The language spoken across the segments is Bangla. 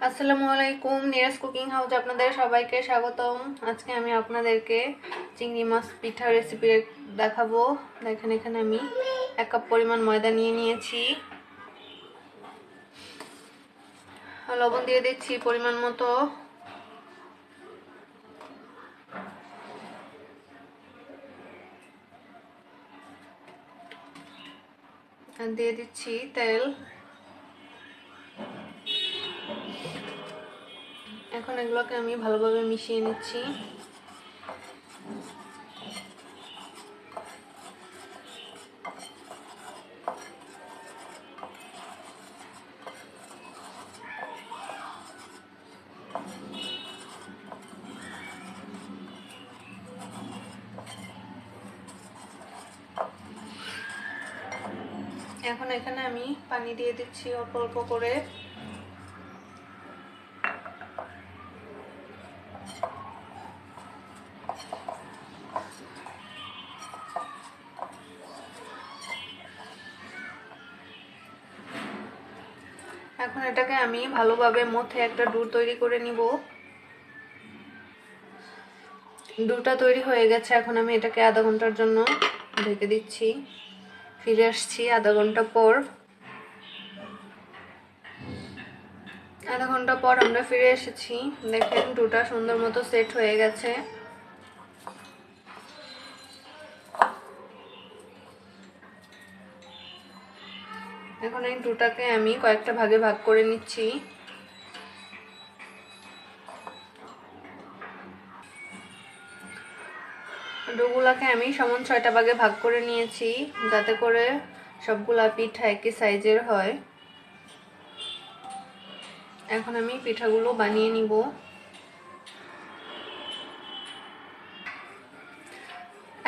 আসসালামু আলাইকুম, নিরাজ কুকিং হাউস আপনাদের সবাইকে স্বাগতম। আজকে আমি আপনাদেরকে চিংড়ি মাছ পিঠা রেসিপি দেখাবো। দেখেন, এখানে আমি 1 কাপ পরিমাণ ময়দা নিয়ে নিয়েছি। লবণ দিয়ে দিচ্ছি পরিমাণ মতো। আর দিয়ে দিচ্ছি তেল। এখন এগুলোকে আমি ভালোভাবে মিশিয়ে নিচ্ছি। এখন এখানে আমি পানি দিয়ে দিচ্ছি অল্প অল্প করে। এখন এটাকে আমি ভালোভাবে মথে একটা ডো তৈরি করে নিব। ডোটা তৈরি হয়ে গেছে। এখন আমি এটাকে আধা ঘন্টার জন্য ঢেকে দিচ্ছি। ফিরে আসছি আধা ঘন্টা পর। আধা ঘন্টা পর আমরা ফিরে এসেছি। দেখেন, ডোটা সুন্দর মতো সেট হয়ে গেছে। এখন এই ডোটাকে আমি কয়েকটা ভাগে ভাগ করে নিচ্ছি। ডোগুলাকে আমি সমান 6টা ভাগে ভাগ করে নিয়েছি, যাতে করে সবগুলা পিঠা একই সাইজের হয়। এখন আমি পিঠাগুলো বানিয়ে নিব।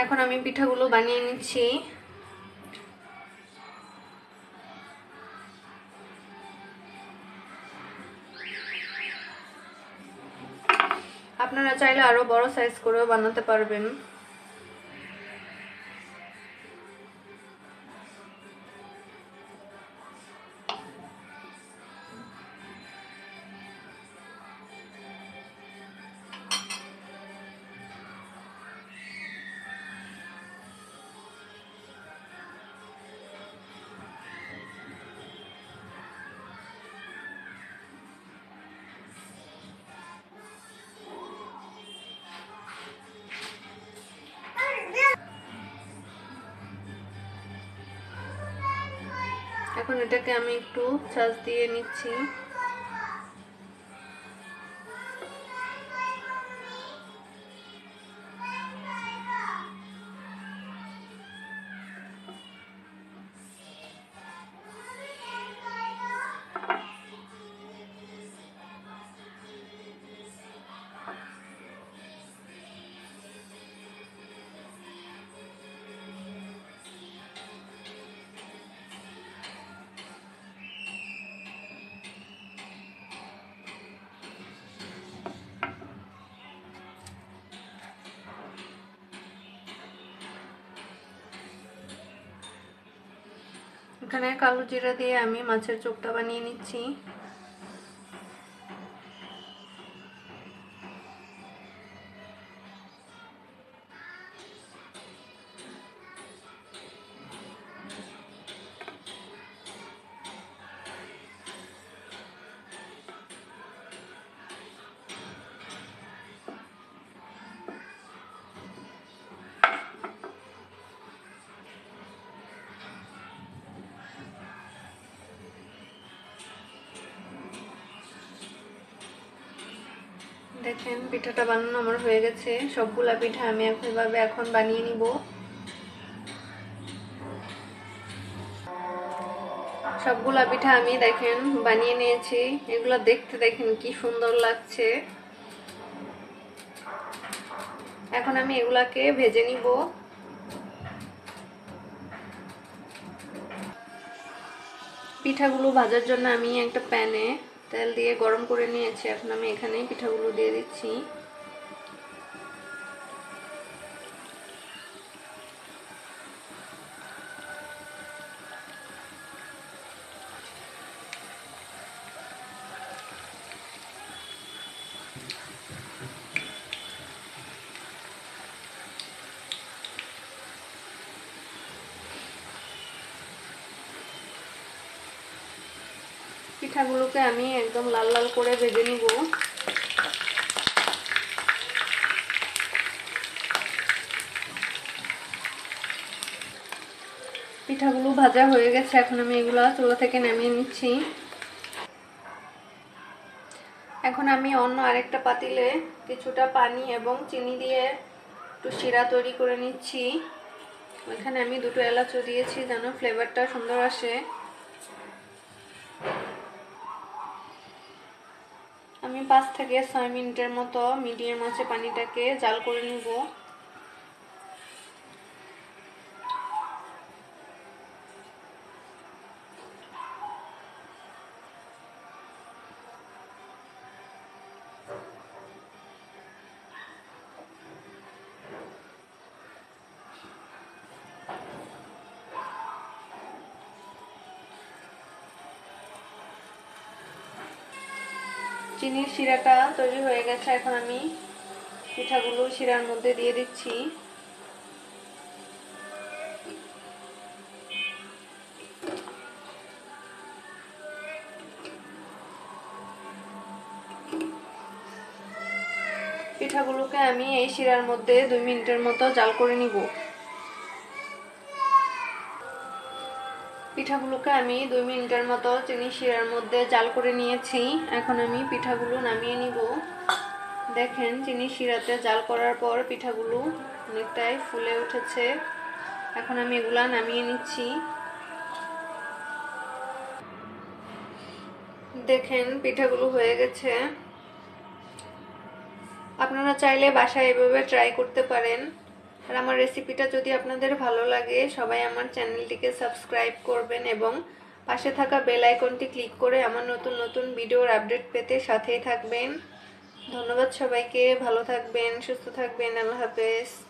এখন আমি পিঠাগুলো বানিয়ে নিচ্ছি। আপনারা চাইলে আরো বড় সাইজ করেও বানাতে পারবেন। এখন এটাকে আমি একটু চাষ দিয়ে নিচ্ছি। এখানে কালো জিরা দিয়ে আমি মাছের চোখটা বানিয়ে নিচ্ছি। দেখেন, পিঠাটা বানানো আমার হয়ে গেছে। সবগুলা পিঠা আমি একইভাবে এখন বানিয়ে নিব। সবগুলা পিঠা আমি দেখেন বানিয়ে নিয়েছি। এগুলো দেখতে দেখেন কি সুন্দর লাগছে। এখন আমি এগুলাকে ভেজে নিব। পিঠাগুলো ভাজার জন্য আমি একটা প্যানে তেল দিয়ে গরম করে নিয়েছি। এখন আমি এখানে পিঠাগুলো দিয়ে দিচ্ছি। পিঠাগুলোকে আমি একদম লাল লাল করে ভেজে নিব। পিঠাগুলো ভাজা হয়ে গেছে, এখন আমি এগুলো চুলা থেকে নামিয়ে নিচ্ছি। এখন আমি অন্য আরেকটা পাতিলে কিছুটা পানি এবং চিনি দিয়ে একটু শিরা তৈরি করে নিচ্ছি। এখানে আমি 2টো এলাচও দিয়েছি যেন ফ্লেভারটা সুন্দর আসে। আমি 5 থেকে 6 মিনিটের মতো মিডিয়াম আঁচে পানিটাকে জাল করে নিব। চিনির শিরাটা তৈরি হয়ে গেছে, এখন আমি পিঠাগুলো শিরার মধ্যে দিয়ে দিচ্ছি। পিঠাগুলোকে আমি এই শিরার মধ্যে 2 মিনিটের মতো জাল করে নিব। পিঠাগুলোকে আমি 2 মিনিটের মতো চিনি শিরার মধ্যে জাল করে নিয়েছি। এখন আমি পিঠাগুলো নামিয়ে নিব। দেখেন চিনি শিরাতে জাল করার পর পিঠাগুলো অনেকটাই ফুলে উঠেছে। এখন আমি এগুলা নামিয়ে নিচ্ছি। দেখেন পিঠাগুলো হয়ে গেছে। আপনারা চাইলে বাসায় এভাবে ট্রাই করতে পারেন। আর আমার রেসিপিটা যদি আপনাদের ভালো লাগে সবাই আমার চ্যানেলটিকে সাবস্ক্রাইব করবেন এবং পাশে থাকা বেল আইকনটি ক্লিক করে আমার নতুন নতুন ভিডিওর আপডেট পেতে সাথেই থাকবেন। ধন্যবাদ সবাইকে, ভালো থাকবেন, সুস্থ থাকবেন, আল্লাহ হাফেজ।